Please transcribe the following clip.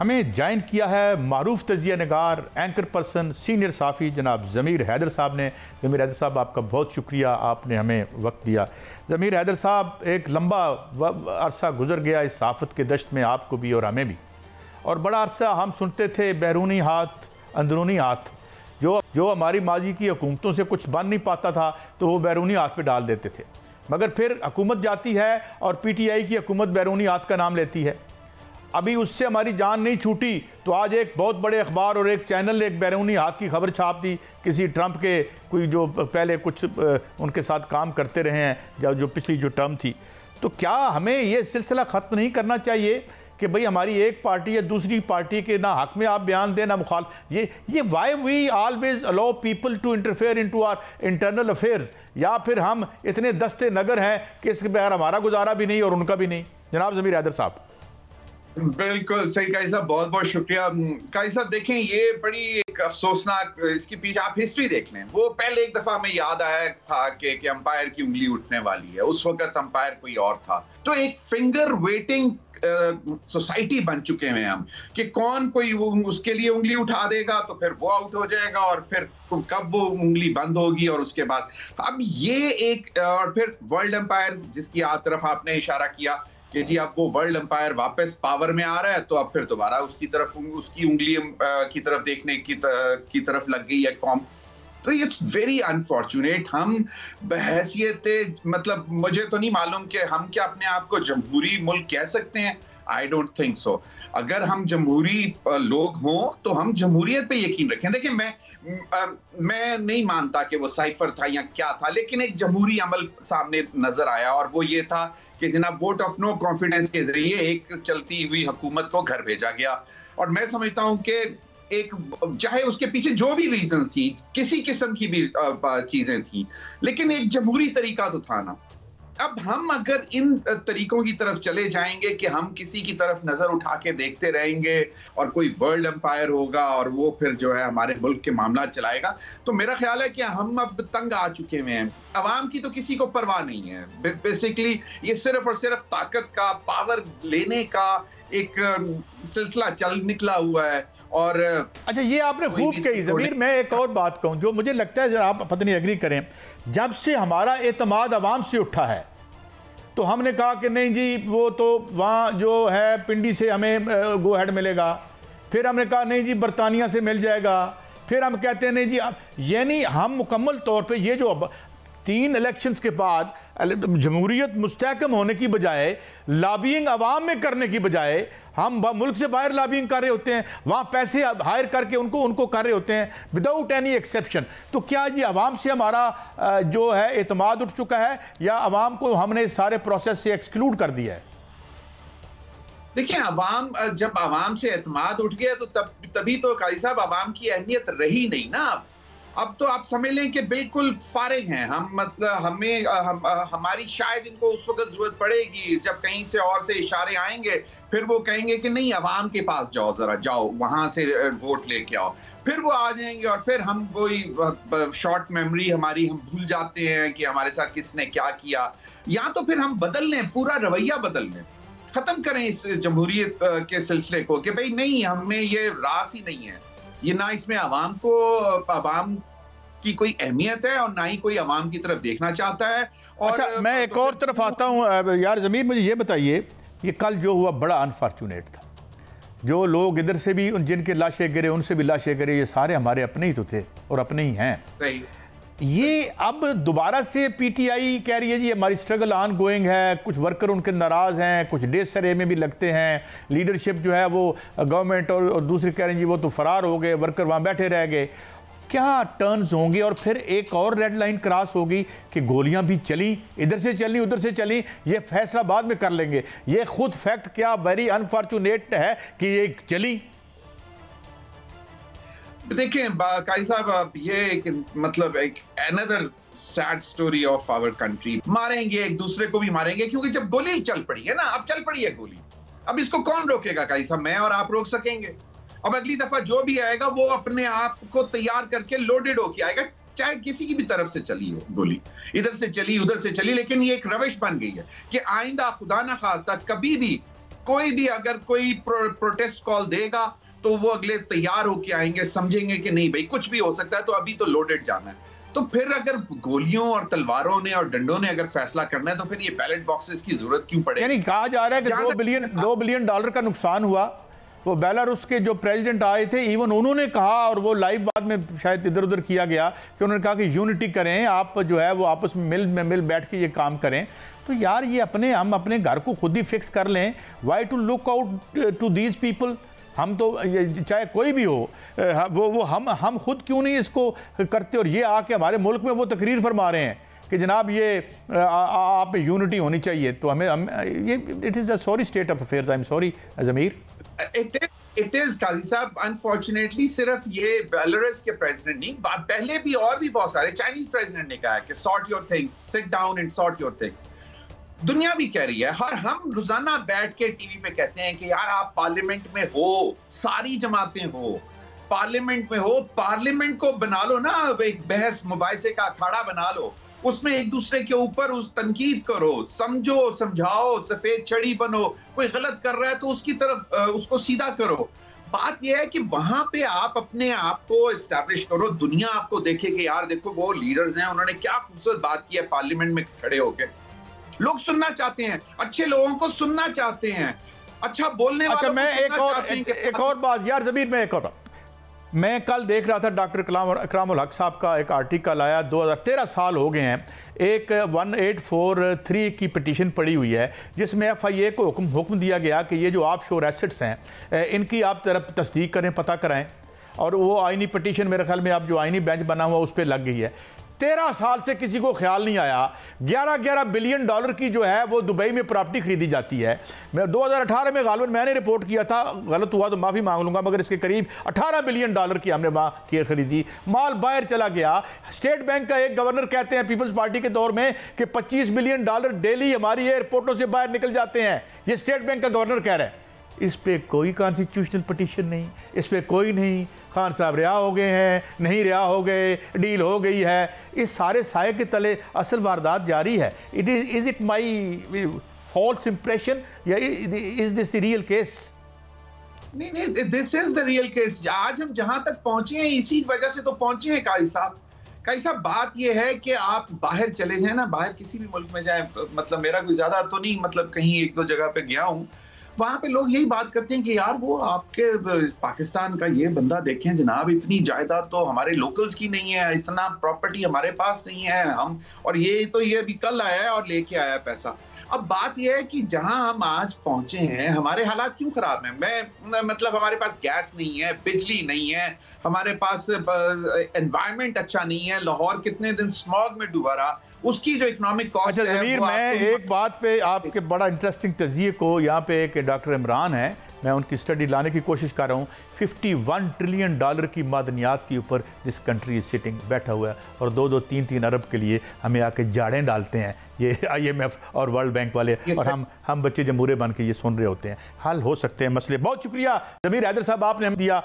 हमें ज्वाइन किया है मारूफ तजिया नगार, एंकर पर्सन, सीनियर साफ़ी जनाब ज़मीर हैदर साहब ने। ज़मीर हैदर साहब, आपका बहुत शुक्रिया, आपने हमें वक्त दिया। ज़मीर हैदर साहब, एक लंबा अरसा गुजर गया इस सहाफ़त के दश्त में, आपको भी और हमें भी, और बड़ा अरसा हम सुनते थे बैरूनी हाथ अंदरूनी हाथ, जो हमारी माजी की हुकूमतों से कुछ बन नहीं पाता था तो वो बैरूनी हाथ पे डाल देते थे, मगर फिर हुकूमत जाती है और PTI की हुकूमत बैरूनी हाथ का नाम लेती है। अभी उससे हमारी जान नहीं छूटी तो आज एक बहुत बड़े अखबार और एक चैनल ने एक बैरूनी हाथ की खबर छाप दी, किसी ट्रंप के कोई जो पहले कुछ उनके साथ काम करते रहे हैं जो पिछली जो टर्म थी। तो क्या हमें ये सिलसिला ख़त्म नहीं करना चाहिए कि भाई हमारी एक पार्टी या दूसरी पार्टी के ना हक में आप बयान दें ना मुखाल, ये why we always allow people to interfere into our internal affairs, या फिर हम इतने दस्ते नगर हैं कि इसके बगैर हमारा गुजारा भी नहीं और उनका भी नहीं। जनाब ज़मीर हैदर साहब। बिल्कुल सही काजी साहब, बहुत बहुत शुक्रिया। काजी साहब देखें, ये बड़ी एक अफसोसनाक, इसके पीछे आप हिस्ट्री देख लें। वो पहले एक दफा हमें याद आया था कि अंपायर की उंगली उठने वाली है, उस वक्त अंपायर कोई और था। तो एक फिंगर वेटिंग सोसाइटी बन चुके हैं हम कि कौन कोई उसके लिए उंगली उठा देगा तो फिर वो आउट हो जाएगा, और फिर कब वो उंगली बंद होगी और उसके बाद अब ये एक, और फिर वर्ल्ड अंपायर जिसकी तरफ आपने इशारा किया कि जी अब वो वर्ल्ड अंपायर वापस पावर में आ रहा है, तो अब फिर दोबारा उसकी तरफ, उसकी उंगली की तरफ देखने की तरफ लग गई है कौम। तो इट्स वेरी अनफॉर्चुनेट। हम बहैसियत, मतलब मुझे तो नहीं मालूम कि हम क्या अपने आप को जमहूरी मुल्क कह सकते हैं। I don't think so. अगर हम जमहूरी लोग हों तो हम जमहूरियत पे यकीन रखें। देखिए, मैं नहीं मानता कि वो साइफर था या क्या था, लेकिन एक जमहूरी अमल सामने नजर आया, और वो ये था कि जनाब वोट ऑफ नो कॉन्फिडेंस के जरिए एक चलती हुई हुकूमत को घर भेजा गया। और मैं समझता हूं कि एक, चाहे उसके पीछे जो भी रीजन थी, किसी किस्म की भी चीजें थी, लेकिन एक जमहूरी तरीका तो था ना। अब हम अगर इन तरीकों की तरफ चले जाएंगे कि हम किसी की तरफ नजर उठा के देखते रहेंगे और कोई वर्ल्ड एम्पायर होगा और वो फिर जो है हमारे मुल्क के मामला चलाएगा, तो मेरा ख्याल है कि हम अब तंग आ चुके हुए हैं। अवाम की तो किसी को परवाह नहीं है। बेसिकली ये सिर्फ और सिर्फ ताकत का, पावर लेने का एक सिलसिला चल निकला हुआ है। और अच्छा, ये आपने खूब कही ज़मीर। मैं एक और बात कहूँ जो मुझे लगता है, आप पता नहीं एग्री करें, जब से हमारा एतमाद अवाम से उठा है तो हमने कहा कि नहीं जी वो तो वहाँ जो है पिंडी से हमें गो हेड मिलेगा, फिर हमने कहा नहीं जी बरतानिया से मिल जाएगा, फिर हम कहते हैं नहीं जी। यानी हम मुकम्मल तौर पे ये जो 3 इलेक्शंस के बाद जमहूरियत मुस्तहकम होने की बजाय लॉबिंग अवाम में करने की बजाय हम मुल्क से बाहर लॉबिंग कर रहे होते हैं, वहाँ पैसे हायर करके उनको कर रहे होते हैं विदाउट एनी एक्सेप्शन। तो क्या जी अवाम से हमारा जो है एतमाद उठ चुका है, या अवाम को हमने सारे प्रोसेस से एक्सक्लूड कर दिया है? देखिए, जब अवाम से एतमाद उठ गया तो तभी तो काजी साहब अवाम की अहमियत रही नहीं ना। अब तो आप समझ लें कि बिल्कुल फारिग हैं हम। मतलब हमारी शायद इनको उस वक्त जरूरत पड़ेगी जब कहीं से और से इशारे आएंगे, फिर वो कहेंगे कि नहीं अवाम के पास जाओ, जरा जाओ वहां से वोट लेके आओ, फिर वो आ जाएंगे और फिर हम वही शॉर्ट मेमोरी हमारी, हम भूल जाते हैं कि हमारे साथ किसने क्या किया। या तो फिर हम बदल लें, पूरा रवैया बदल लें, खत्म करें इस जमहूरियत के सिलसिले को कि भाई नहीं, हमें ये रास ही नहीं है, ये ना इसमें अवाम की कोई अहमियत है और ना ही कोई अवाम की तरफ देखना चाहता है। और अच्छा, मैं एक और तरफ आता हूँ यार ज़मीर, मुझे ये बताइए, ये कल जो हुआ बड़ा अनफॉर्चुनेट था। जो लोग इधर से भी जिनके लाशें गिरे, उनसे भी लाशें गिरे, ये सारे हमारे अपने ही तो थे और अपने ही हैं। सही। ये अब दोबारा से PTI कह रही है जी हमारी स्ट्रगल ऑन गोइंग है, कुछ वर्कर उनके नाराज़ हैं, कुछ डेसरे में भी लगते हैं, लीडरशिप जो है वो गवर्नमेंट और दूसरे कह रहे हैं जी वो तो फरार हो गए, वर्कर वहाँ बैठे रह गए। क्या टर्न्स होंगे? और फिर एक और रेड लाइन क्रॉस होगी कि गोलियां भी चली, इधर से चली उधर से चली, ये फैसला बाद में कर लेंगे। ये खुद फैक्ट क्या वेरी अनफॉर्चुनेट है कि ये चली। देखिए काजी साहब, ये मतलब एक another sad story of our country. मारेंगे एक दूसरे को भी मारेंगे, क्योंकि जब गोली चल पड़ी है ना, अब चल पड़ी है गोली, अब इसको कौन रोकेगा काजी साहब? मैं और आप रोक सकेंगे? अब अगली दफा जो भी आएगा वो अपने आप को तैयार करके लोडेड होके आएगा, चाहे किसी की भी तरफ से चली हो गोली, इधर से चली उधर से चली। लेकिन ये एक रविश बन गई है कि आइंदा खुदा ना खास्ता कभी भी कोई भी अगर कोई प्रोटेस्ट कॉल देगा तो वो अगले तैयार होके आएंगे, समझेंगे कि नहीं भाई कुछ भी हो सकता है, तो अभी तो लोडेड जाना है। तो फिर अगर गोलियों और तलवारों ने और डंडों ने अगर फैसला करना है तो फिर ये बैलेट बॉक्सेस की जरूरत क्यों पड़ेगी? यानी कहा जा रहा है कि $2 बिलियन का नुकसान हुआ। वो बेलारूस के जो प्रेसिडेंट आए थे, इवन उन्होंने कहा, और वो लाइव बाद में शायद इधर उधर किया गया, कि उन्होंने कहा कि यूनिटी करें, आप जो है वो आपस में मिल बैठ के ये काम करें। तो यार ये हम अपने घर को खुद ही फिक्स कर लें। Why to look out to these people? हम तो चाहे कोई भी हो, वो हम खुद क्यों नहीं इसको करते? और ये आके हमारे मुल्क में वो तकरीर फरमा रहे हैं कि जनाब ये आप में यूनिटी होनी चाहिए। तो हमें ये it is a sorry state of affairs. I am sorry Zameer. It is Qazi साहब, अनफॉर्चुनेटली सिर्फ ये बेलारूस के प्रेसिडेंट नहीं, पहले भी और भी बहुत सारे चाइनीज प्रेसिडेंट ने कहा है कि sort your things, sit down and sort your things. दुनिया भी कह रही है, हर हम रोजाना बैठ के टीवी पे कहते हैं कि यार आप पार्लियामेंट में हो, सारी जमातें हो, पार्लियामेंट में हो, पार्लियामेंट को बना लो ना, एक बहस मुबाहिसे का अखाड़ा बना लो, उसमें एक दूसरे के ऊपर उस तनकीद करो, समझो, समझाओ, सफेद छड़ी बनो, कोई गलत कर रहा है तो उसकी तरफ उसको सीधा करो। बात यह है कि वहां पे आप अपने आप को एस्टैब्लिश करो, दुनिया आपको देखे कि यार देखो वो लीडर्स हैं, उन्होंने क्या खूबसूरत बात की है पार्लियामेंट में खड़े होकर। लोग सुनना चाहते हैं, अच्छे लोगों को सुनना चाहते हैं, अच्छा बोलने वालों को सुनना चाहते हैं। एक और बात यार ज़मीर में, एक और मैं कल देख रहा था, डॉक्टर इकरामुल हक साहब का एक आर्टिकल आया, 2013 साल हो गए हैं, एक 1843 की पिटीशन पड़ी हुई है जिसमें FIA को हुक्म दिया गया कि ये जो ऑफशोर एसेट्स हैं इनकी आप तरफ तस्दीक करें, पता कराएं। और वो आईनी पिटीशन मेरे ख्याल में अब जो आईनी बेंच बना हुआ उस पर लग गई है। 13 साल से किसी को ख्याल नहीं आया 11 बिलियन डॉलर की जो है वो दुबई में प्रॉपर्टी खरीदी जाती है। मैं 2018 में गालिबन मैंने रिपोर्ट किया था, गलत हुआ तो माफ़ी मांग लूंगा, मगर इसके करीब 18 बिलियन डॉलर की हमने वहाँ खरीदी, माल बाहर चला गया। स्टेट बैंक का एक गवर्नर कहते हैं पीपल्स पार्टी के दौर में कि 25 बिलियन डॉलर डेली हमारी एयरपोर्टों से बाहर निकल जाते हैं। ये स्टेट बैंक का गवर्नर कह रहा है। इस पे कोई कॉन्स्टिट्यूशनल पिटीशन नहीं, इस पे कोई नहीं, खान साहब रिहा हो गए हैं, नहीं रिहा हो गए, डील हो गई है। इस सारे साए के तले असल वारदात जारी है। Is it my false impression या is this the real case? नहीं, this is the real case. आज हम जहां तक पहुंचे हैं इसी वजह से तो पहुंचे हैं काजी साहब। बात यह है कि आप बाहर चले जाए ना, बाहर किसी भी मुल्क में जाए, मतलब मेरा कोई ज्यादा तो नहीं, मतलब कहीं एक दो जगह पे गया हूं, वहां पे लोग यही बात करते हैं कि यार वो आपके पाकिस्तान का ये बंदा देखें जनाब, इतनी जायदाद तो हमारे लोकल्स की नहीं है, इतना प्रॉपर्टी हमारे पास नहीं है, हम और ये तो ये अभी कल आया है और लेके आया पैसा। अब बात यह है कि जहां हम आज पहुंचे हैं हमारे हालात क्यों खराब हैं? मैं मतलब हमारे पास गैस नहीं है, बिजली नहीं है, हमारे पास एनवायरनमेंट अच्छा नहीं है, लाहौर कितने दिन स्मॉग में डूबा रहा, उसकी जो इकोनॉमिक कॉस्ट है। ज़मीर, मैं एक बात पे आपके बड़ा इंटरेस्टिंग तज़िये को, यहाँ पे एक डॉक्टर इमरान है, मैं उनकी स्टडी लाने की कोशिश कर रहा हूँ। $51 ट्रिलियन की मादनियात के ऊपर दिस कंट्री इज सिटिंग, बैठा हुआ है, और 2-3 अरब के लिए हमें आके जाड़ें डालते हैं ये IMF और वर्ल्ड बैंक वाले, और हम बच्चे जमूरे बन के ये सुन रहे होते हैं। हल हो सकते हैं मसले। बहुत शुक्रिया ज़मीर हैदर साहब, आपने हमें दिया